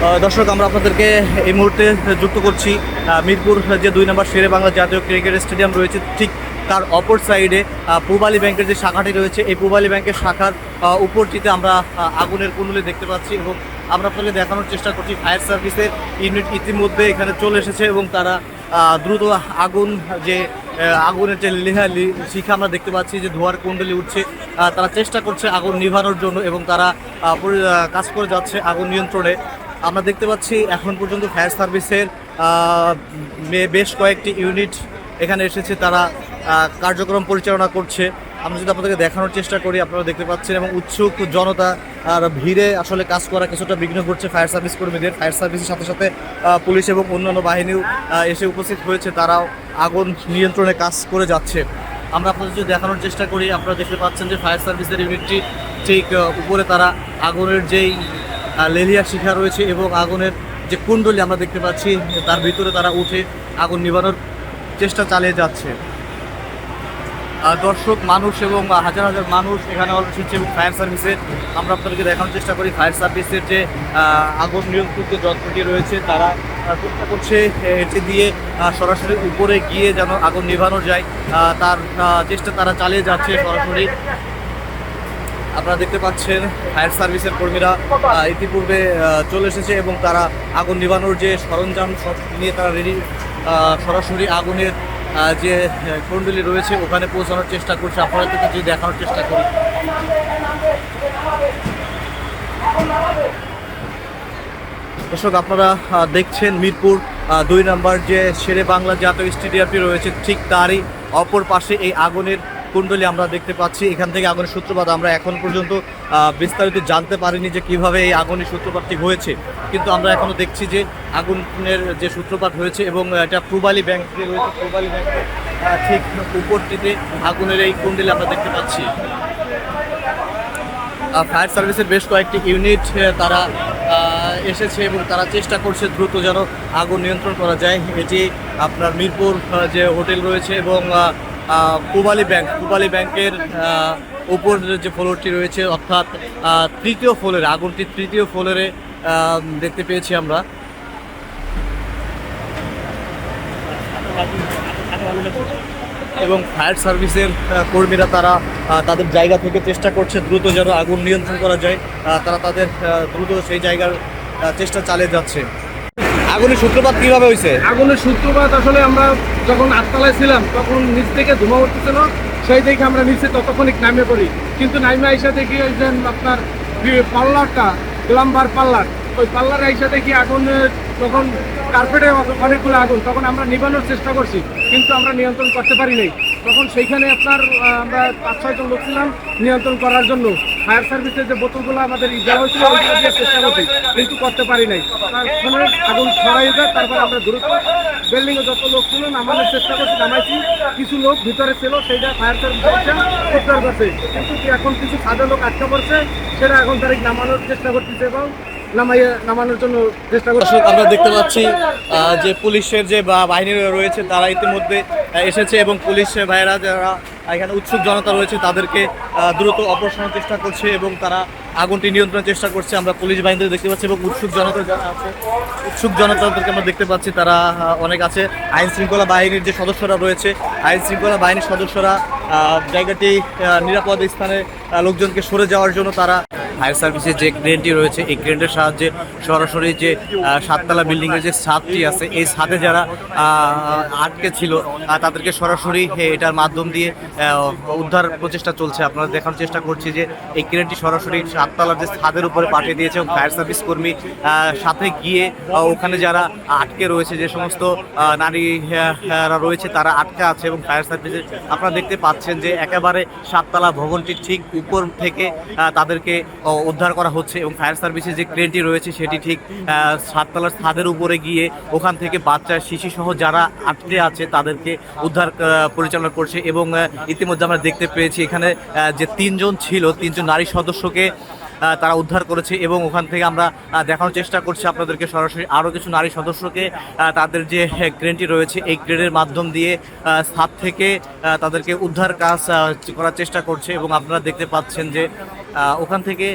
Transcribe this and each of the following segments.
দর্শক, আমরা আপনাদেরকে এই মুহূর্তে যুক্ত করছি মিরপুর যে 2 নম্বর শেরে বাংলা জাতীয় ক্রিকেট স্টেডিয়াম রয়েছে, ঠিক তার অপর সাইডে পূব আলী ব্যাংকের যে শাখাটি রয়েছে, এই পূব আলী ব্যাংকের শাখার উপরটিতে আমরা আগুনের কুণ্ডলী দেখতে পাচ্ছি এবং আমরা আপনাকে দেখানোর চেষ্টা করছি ফায়ার সার্ভিসের ইউনিট ইতিমধ্যে এখানে চলে এসেছে এবং তারা দ্রুত আগুনের যে শিখা আমরা দেখতে পাচ্ছি যে ধোঁয়ার কুণ্ডলী উঠছে, তারা চেষ্টা করছে আগুন নিভানোর জন্য এবং তারা কাজ করে যাচ্ছে আগুন নিয়ন্ত্রণে। আমরা দেখতে পাচ্ছি এখন পর্যন্ত ফায়ার সার্ভিসের বেশ কয়েকটি ইউনিট এখানে এসেছে, তারা কার্যক্রম পরিচালনা করছে। আমরা যদি আপনাদেরকে দেখানোর চেষ্টা করি, আপনারা দেখতে পাচ্ছেন এবং উৎসুক জনতা আর ভিড়ে আসলে কাজ করা কিছুটা বিঘ্ন করছে ফায়ার সার্ভিস কর্মীদের। ফায়ার সার্ভিসের সাথে সাথে পুলিশ এবং অন্যান্য বাহিনীও এসে উপস্থিত হয়েছে, তারাও আগুন নিয়ন্ত্রণে কাজ করে যাচ্ছে। আমরা আপনাদের যদি দেখানোর চেষ্টা করি, আপনারা দেখতে পাচ্ছেন যে ফায়ার সার্ভিসের ইউনিটটি ঠিক উপরে তারা আগুনের যেই লেলিয়া শিখা রয়েছে এবং আগুনের যে কুণ্ডলী আমরা দেখতে পাচ্ছি, তার ভিতরে তারা উঠে আগুন নিভানোর চেষ্টা চালিয়ে যাচ্ছে। দর্শক, মানুষ এবং হাজার হাজার মানুষ এখানে এসেছে এবং ফায়ার সার্ভিসের আমরা আপনাদেরকে দেখানোর চেষ্টা করি ফায়ার সার্ভিসের যে আগুন নিয়ন্ত্রণ যে যন্ত্রটি রয়েছে, তারা চেষ্টা করছে এটি দিয়ে সরাসরি উপরে গিয়ে যেন আগুন নিভানো যায়, তার চেষ্টা তারা চালিয়ে যাচ্ছে সরাসরি। আপনারা দেখতে পাচ্ছেন ফায়ার সার্ভিসের কর্মীরা ইতিপূর্বে চলে এসেছে এবং তারা আগুন নিভানোর যে সরঞ্জাম সব নিয়ে তারা রেডি, সরাসরি আগুনের যে কুণ্ডলী রয়েছে ওখানে পৌঁছানোর চেষ্টা করছে। আপনাদেরকে যদি দেখানোর চেষ্টা করি, দর্শক আপনারা দেখছেন মিরপুর 2 নম্বর যে শেরে বাংলা জাতীয় স্টেডিয়ামটি রয়েছে, ঠিক তারই অপর পাশে এই আগুনের কুণ্ডলী আমরা দেখতে পাচ্ছি। এখান থেকে আগুনের সূত্রপাত আমরা এখন পর্যন্ত বিস্তারিত জানতে পারিনি যে কিভাবে এই আগুনের সূত্রপাতটি হয়েছে, কিন্তু আমরা এখনও দেখছি যে আগুনের যে সূত্রপাত হয়েছে এবং এটা পূব আলী ব্যাংক যে রয়েছে, পূব আলী ব্যাংকের ঠিক উপরটিতে আগুনের এই কুণ্ডলী আমরা দেখতে পাচ্ছি। ফায়ার সার্ভিসের বেশ কয়েকটি ইউনিট তারা এসেছে এবং তারা চেষ্টা করছে দ্রুত যেন আগুন নিয়ন্ত্রণ করা যায়। এটি আপনার মিরপুর যে হোটেল রয়েছে এবং পূব আলী ব্যাংকের উপর যে ফ্লোরটি রয়েছে, অর্থাৎ 3য় ফ্লোরে আগুনটি 3য় ফ্লোরে দেখতে পেয়েছি আমরা। এবং ফায়ার সার্ভিসের কর্মীরা তারা তাদের জায়গা থেকে চেষ্টা করছে দ্রুত যেন আগুন নিয়ন্ত্রণ করা যায়, তারা তাদের দ্রুত সেই জায়গার চেষ্টা চালিয়ে যাচ্ছে। আগুনের সূত্রপাত কিভাবে হয়েছে? আগুনের সূত্রপাত আসলে আমরা যখন 8তলায় ছিলাম তখন নিচ থেকে ধোঁয়া উঠতেছিল, সেই দেখে আমরা নিচে ততক্ষণিক নামে পড়ি, কিন্তু নামে আইসা দেখি ওই যে আপনার পাল্লারটা প্লাম্বার পাল্লার, ওই পাল্লার আইসা দেখি আগুন তখন কার্পেটে অনেকগুলো আগুন, তখন আমরা নিবানোর চেষ্টা করছি কিন্তু আমরা নিয়ন্ত্রণ করতে পারি নাই। তখন সেইখানে আপনার আমরা 5-6 জন লোক ছিলাম নিয়ন্ত্রণ করার জন্য। ফায়ার সার্ভিসের যে বোতলগুলো আমাদের দেওয়া হয়েছিল ওইগুলো দিয়ে চেষ্টা করছি কিন্তু করতে পারি নাই। তারপরে আগুন ছড়াই যায়, তারপর আমরা দ্রুত বিল্ডিংয়ে যত লোক ছিল নামানোর চেষ্টা করছি, নামাইছি। কিছু লোক ভিতরে ছিল, সেইটা ফায়ার সার্ভিস উদ্ধার করছে, কিন্তু এখন কিছু সাদা লোক আটকা পড়ছে, সেটা এখন তারিখ নামানোর চেষ্টা করতেছে এবং নামানোর জন্য চেষ্টা করছি। আমরা দেখতে পাচ্ছি যে পুলিশের যে বাহিনী রয়েছে তারা ইতিমধ্যে এসেছে এবং পুলিশ ভাইয়েরা যারা এখানে উৎসুক জনতা রয়েছে তাদেরকে দ্রুত অপসারণের চেষ্টা করছে এবং তারা আগুনটি নিয়ন্ত্রণের চেষ্টা করছে। আমরা পুলিশ বাহিনীদের দেখতে পাচ্ছি এবং উৎসুক জনতাদেরকে আমরা দেখতে পাচ্ছি, তারা অনেক আছে। আইন শৃঙ্খলা বাহিনীর যে সদস্যরা রয়েছে, আইন শৃঙ্খলা বাহিনীর সদস্যরা জায়গাটি নিরাপদ স্থানে লোকজনকে সরে যাওয়ার জন্য তারা ফায়ার সার্ভিসের যে ক্রেনটি রয়েছে এই ক্রেনের সাহায্যে সরাসরি যে 7তলা বিল্ডিংয়ের যে ছাদটি আছে এই ছাদে যারা আটকে ছিল তাদেরকে সরাসরি এটার মাধ্যম দিয়ে উদ্ধার প্রচেষ্টা চলছে। আপনারা দেখানোর চেষ্টা করছি যে এই ক্রেনটি সরাসরি 7তলার যে ছাদের উপরে পাঠিয়ে দিয়েছে এবং ফায়ার সার্ভিস কর্মী সাথে গিয়ে ওখানে যারা আটকে রয়েছে, যে সমস্ত নারীরা রয়েছে তারা আটকে আছে এবং ফায়ার সার্ভিসের আপনারা দেখতে পাচ্ছেন যে একেবারে 7তলা ভবনটির ঠিক উপর থেকে তাদেরকে উদ্ধার করা হচ্ছে এবং ফায়ার সার্ভিসের যে ক্রেনটি রয়েছে সেটি ঠিক 7তলার ছাদের উপরে গিয়ে ওখান থেকে বাচ্চা শিশু সহ যারা আটকে আছে তাদেরকে উদ্ধার পরিচালনা করছে। এবং ইতিমধ্যে আমরা দেখতে পেয়েছি এখানে যে 3 জন ছিল, 3 জন নারী সদস্যকে তারা উদ্ধার করেছে এবং ওখান থেকে আমরা দেখানোর চেষ্টা করছি আপনাদেরকে সরাসরি আরও কিছু নারী সদস্যকে তাদের যে ক্রেনটি রয়েছে এই ক্রেনের মাধ্যম দিয়ে ছাদ থেকে তাদেরকে উদ্ধার কাজ করার চেষ্টা করছে এবং আপনারা দেখতে পাচ্ছেন যে ওখান থেকে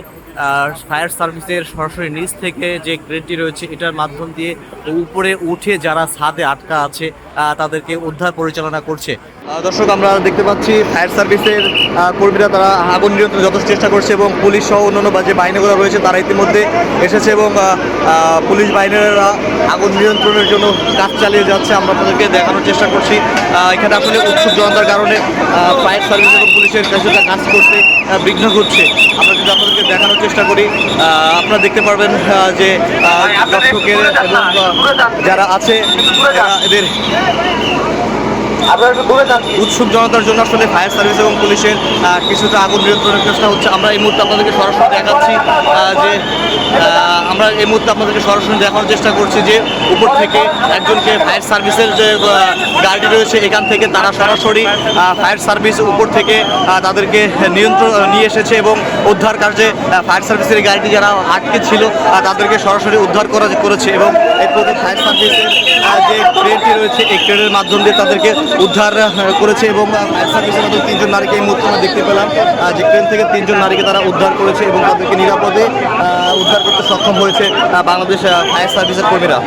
ফায়ার সার্ভিসের সরাসরি নিচ থেকে যে ক্রেনটি রয়েছে এটার মাধ্যম দিয়ে উপরে উঠে যারা ছাদে আটকা আছে তাদেরকে উদ্ধার পরিচালনা করছে। দর্শক, আমরা দেখতে পাচ্ছি ফায়ার সার্ভিসের কর্মীরা তারা আগুন নিয়ন্ত্রণে যথেষ্ট চেষ্টা করছে এবং পুলিশ সহ অন্যান্য যে বাহিনীগুলো রয়েছে তারা ইতিমধ্যে এসেছে এবং পুলিশ বাহিনীরা আগুন নিয়ন্ত্রণের জন্য কাজ চালিয়ে যাচ্ছে। আমরা আপনাদেরকে দেখানোর চেষ্টা করছি এখানে আসলে উৎসুক জনতার কারণে ফায়ার সার্ভিস এবং পুলিশের কিছুটা কাজ করতে বিঘ্ন ঘটছে। আমরা যদি আপনাদেরকে দেখানোর চেষ্টা করি আপনারা দেখতে পারবেন যে দর্শকের এবং যারা আছে এদের উৎসুক জনতার জন্য আসলে ফায়ার সার্ভিস এবং পুলিশের কিছুটা আগুন নিয়ন্ত্রণের চেষ্টা হচ্ছে। আমরা এই মুহূর্তে আপনাদেরকে সরাসরি দেখাচ্ছি যে আমরা এই মুহূর্তে আপনাদেরকে সরাসরি দেখানোর চেষ্টা করছি যে উপর থেকে একজনকে ফায়ার সার্ভিসের যে গাড়ি রয়েছে এখান থেকে তারা সরাসরি ফায়ার সার্ভিস উপর থেকে তাদেরকে নিয়ন্ত্রণ নিয়ে এসেছে এবং উদ্ধার কার্যে ফায়ার সার্ভিসের গাড়িটি যারা আটকে ছিল তাদেরকে সরাসরি উদ্ধার করেছে এবং এই প্রথম ফায়ার সার্ভিসের যে ট্রেনটি রয়েছে এই ট্রেনের মাধ্যম দিয়ে তাদেরকে উদ্ধার করেছে এবং ফায়ার সার্ভিসের মধ্যে 3জন নারীকে এই মুহূর্তে আমরা দেখতে পেলাম যে ট্রেন থেকে 3জন নারীকে তারা উদ্ধার করেছে এবং তাদেরকে নিরাপদে উদ্ধার করতে সক্ষম হয়েছে বাংলাদেশ ফায়ার সার্ভিসের কর্মীরা।